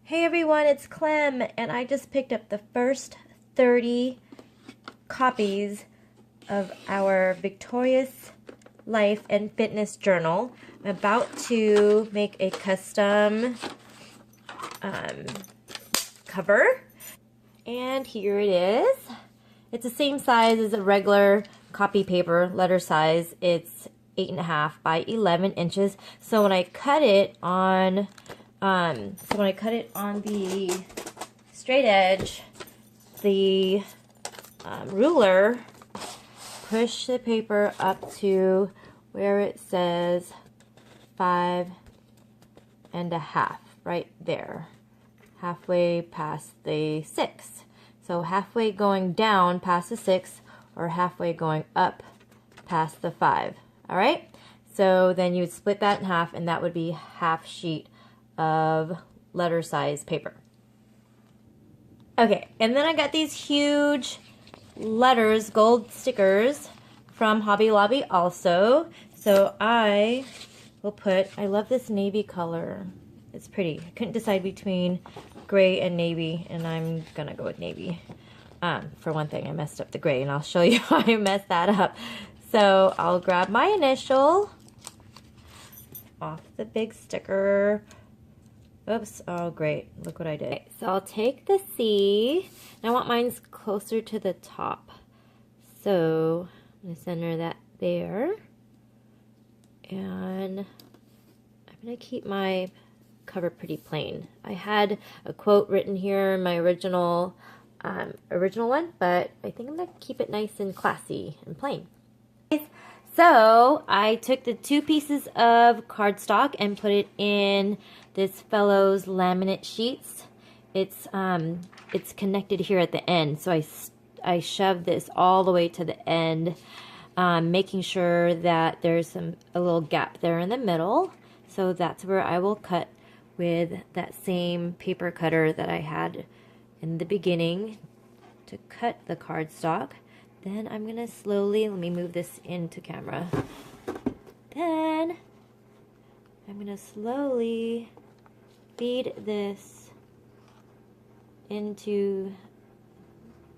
Hey everyone, it's Clem, and I just picked up the first 30 copies of our Victorious Life and Fitness Journal. I'm about to make a custom cover, and here it is. It's the same size as a regular copy paper, letter size. It's 8.5 by 11 inches. So when I cut it on the straight edge, the ruler, push the paper up to where it says 5.5, right there, halfway past the 6. So halfway going down past the 6, or halfway going up past the 5. All right. So then you would split that in half, and that would be half sheet of letter size paper. Okay, and then I got these huge letters, gold stickers from Hobby Lobby also. So I will put, I love this navy color. It's pretty. I couldn't decide between gray and navy, and I'm gonna go with navy. For one thing, I messed up the gray, and I'll show you how I messed that up. So I'll grab my initial off the big sticker. Oops, oh great, look what I did. Okay, so I'll take the C, and I want mine's closer to the top. So I'm gonna center that there. And I'm gonna keep my cover pretty plain. I had a quote written here in my original one, but I think I'm gonna keep it nice and classy and plain. So I took the 2 pieces of cardstock and put it in this fellow's laminate sheets. It's connected here at the end, so I shoved this all the way to the end, making sure that there's a little gap there in the middle. So that's where I will cut with that same paper cutter that I had in the beginning to cut the cardstock. Then I'm gonna slowly, let me move this into camera. Then I'm gonna slowly feed this into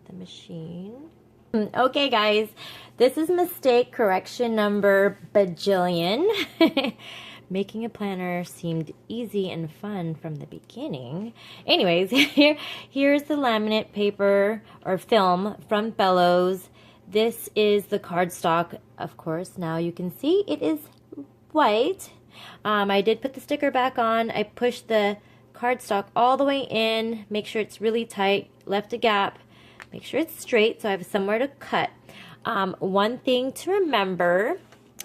the machine. Okay guys, this is mistake correction number bajillion. Making a planner seemed easy and fun from the beginning. Anyways, here's the laminate paper or film from Bellows. This is the cardstock, of course. Now you can see it is white. I did put the sticker back on. I pushed the cardstock all the way in. Make sure it's really tight. Left a gap. Make sure it's straight so I have somewhere to cut. One thing to remember,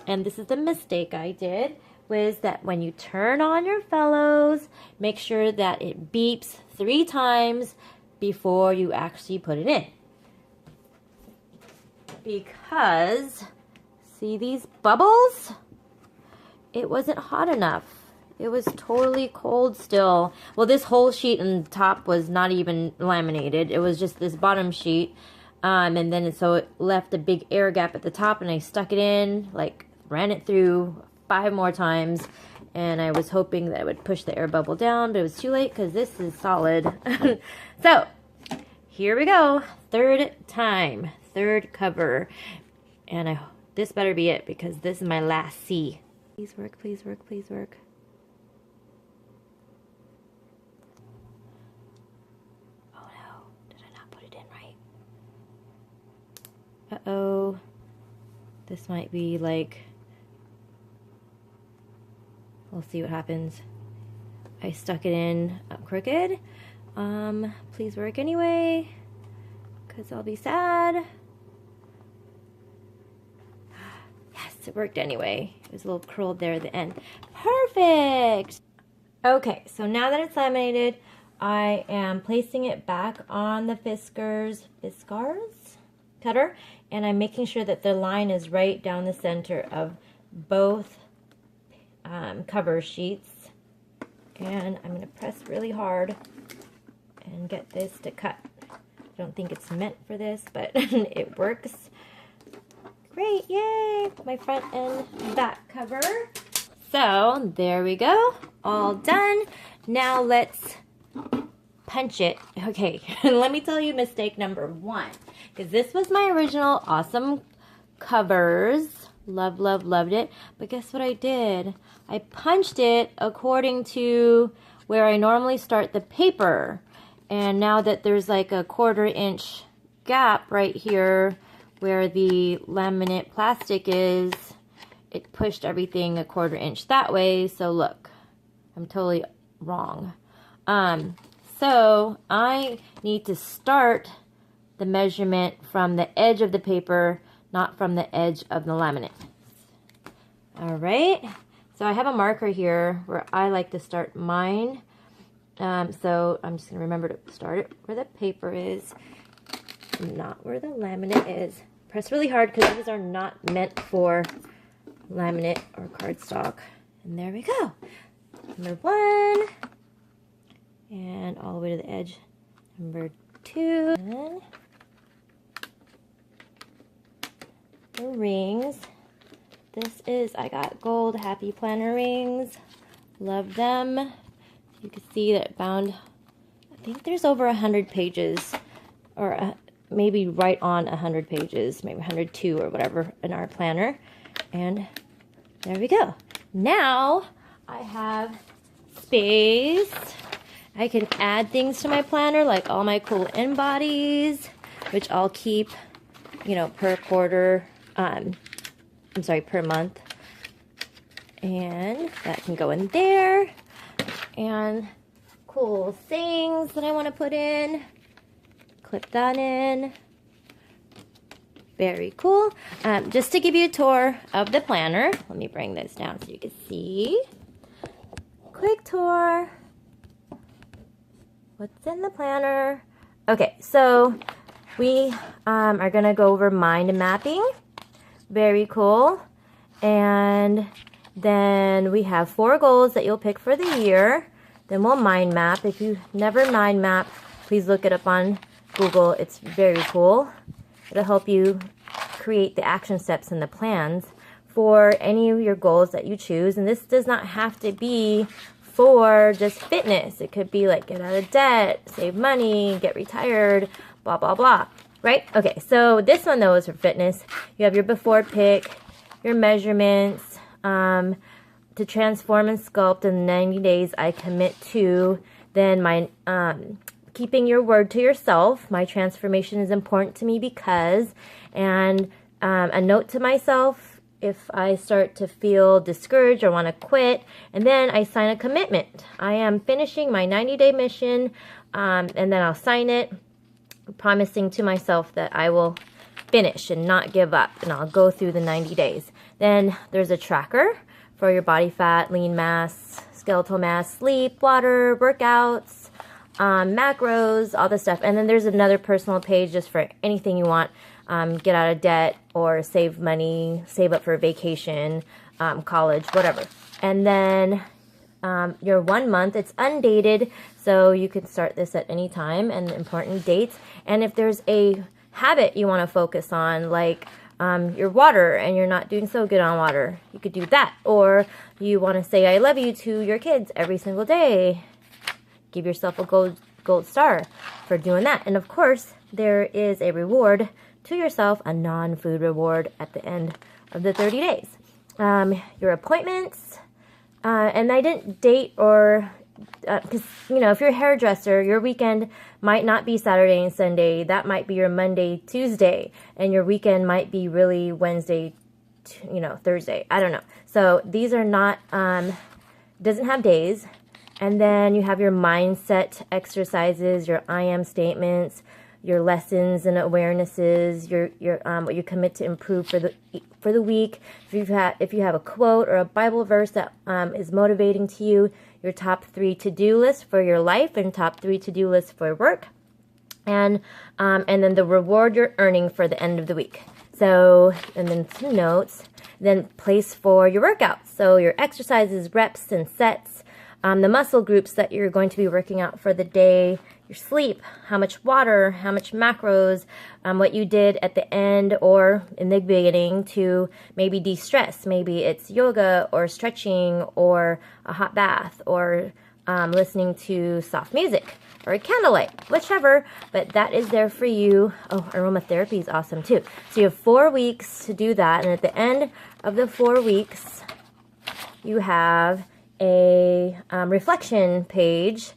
and this is the mistake I did, was that when you turn on your fellows, make sure that it beeps 3 times before you actually put it in. Because, see these bubbles? It wasn't hot enough. It was totally cold still. Well, this whole sheet on the top was not even laminated. It was just this bottom sheet. And then so it left a big air gap at the top, and I stuck it in, like ran it through 5 more times. And I was hoping that it would push the air bubble down, but it was too late because this is solid. So, here we go. 3rd time. 3rd cover, and this better be it because this is my last C. Please work, please work, please work. Oh no, did I not put it in right? Uh-oh. This might be like, we'll see what happens. I stuck it in crooked. Please work anyway, because I'll be sad. It worked anyway. It was a little curled there at the end. Perfect! Okay, so now that it's laminated, I am placing it back on the Fiskars cutter, and I'm making sure that the line is right down the center of both cover sheets. And I'm going to press really hard and get this to cut. I don't think it's meant for this, but it works. Great, yay! My front and back cover. So, there we go. All done. Now let's punch it. Okay, let me tell you mistake number one. Because this was my original awesome covers. Loved it. But guess what I did? I punched it according to where I normally start the paper. And now that there's like a 1/4 inch gap right here where the laminate plastic is, it pushed everything a 1/4 inch that way. So look, I'm totally wrong. So I need to start the measurement from the edge of the paper, not from the edge of the laminate. All right, so I have a marker here where I like to start mine. So I'm just gonna remember to start it where the paper is, not where the laminate is. Press really hard because these are not meant for laminate or cardstock. And there we go. Number 1. And all the way to the edge. Number 2. And the rings. This is, I got gold Happy Planner rings. Love them. You can see that bound, I think there's over 100 pages, or maybe right on 100 pages, maybe 102 or whatever in our planner. And there we go. Now I have space. I can add things to my planner, like all my cool end bodies, which I'll keep, you know, per quarter, per month. And that can go in there. And cool things that I want to put in. Clip that in. Very cool. Just to give you a tour of the planner, let me bring this down so you can see. Quick tour. What's in the planner? Okay, so we are going to go over mind mapping. Very cool. And then we have 4 goals that you'll pick for the year. Then we'll mind map. If you never mind map, please look it up on Google. It's very cool. It'll help you create the action steps and the plans for any of your goals that you choose. And this does not have to be for just fitness. It could be like get out of debt, save money, get retired, blah, blah, blah. Right? Okay, so this one though is for fitness. You have your before pick, your measurements, to transform and sculpt in 90 days I commit to. Then my keeping your word to yourself. My transformation is important to me because, and a note to myself if I start to feel discouraged or want to quit, and then I sign a commitment. I am finishing my 90-day mission, and then I'll sign it, promising to myself that I will finish and not give up, and I'll go through the 90 days. Then there's a tracker for your body fat, lean mass, skeletal mass, sleep, water, workouts, macros, all this stuff. And then there's another personal page just for anything you want. Get out of debt or save money, save up for a vacation, college, whatever. And then your 1 month, it's undated, so you can start this at any time, and important dates. And if there's a habit you want to focus on, like your water, and you're not doing so good on water, you could do that. Or you want to say I love you to your kids every single day, give yourself a gold star for doing that. And of course, there is a reward to yourself, a non-food reward at the end of the 30 days. Your appointments, and I didn't date or, because, you know, if you're a hairdresser, your weekend might not be Saturday and Sunday. That might be your Monday, Tuesday, and your weekend might be really Wednesday, Thursday. I don't know. So these are not, doesn't have days. And then you have your mindset exercises, your I am statements, your lessons and awarenesses, your what you commit to improve for the week. If you have a quote or a Bible verse that is motivating to you, your top 3 to-do list for your life and top 3 to-do lists for work, and then the reward you're earning for the end of the week. So, and then some notes, then place for your workouts. So your exercises, reps and sets, the muscle groups that you're going to be working out for the day, your sleep, how much water, how much macros, what you did at the end or in the beginning to maybe de-stress. Maybe it's yoga or stretching or a hot bath or listening to soft music or a candlelight, whichever, but that is there for you. Oh, aromatherapy is awesome too. So you have 4 weeks to do that, and at the end of the 4 weeks, you have a reflection page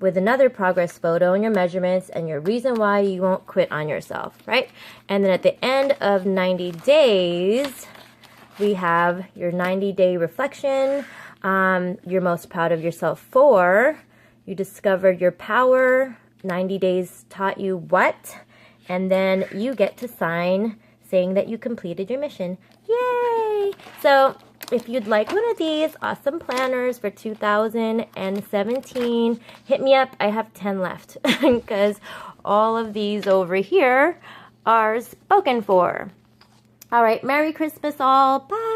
with another progress photo and your measurements and your reason why you won't quit on yourself, right? And then at the end of 90 days, we have your 90-day reflection. You're most proud of yourself for. You discovered your power. 90 days taught you what. And then you get to sign saying that you completed your mission. Yay! So if you'd like one of these awesome planners for 2017, hit me up. I have 10 left because all of these over here are spoken for. All right, Merry Christmas all. Bye.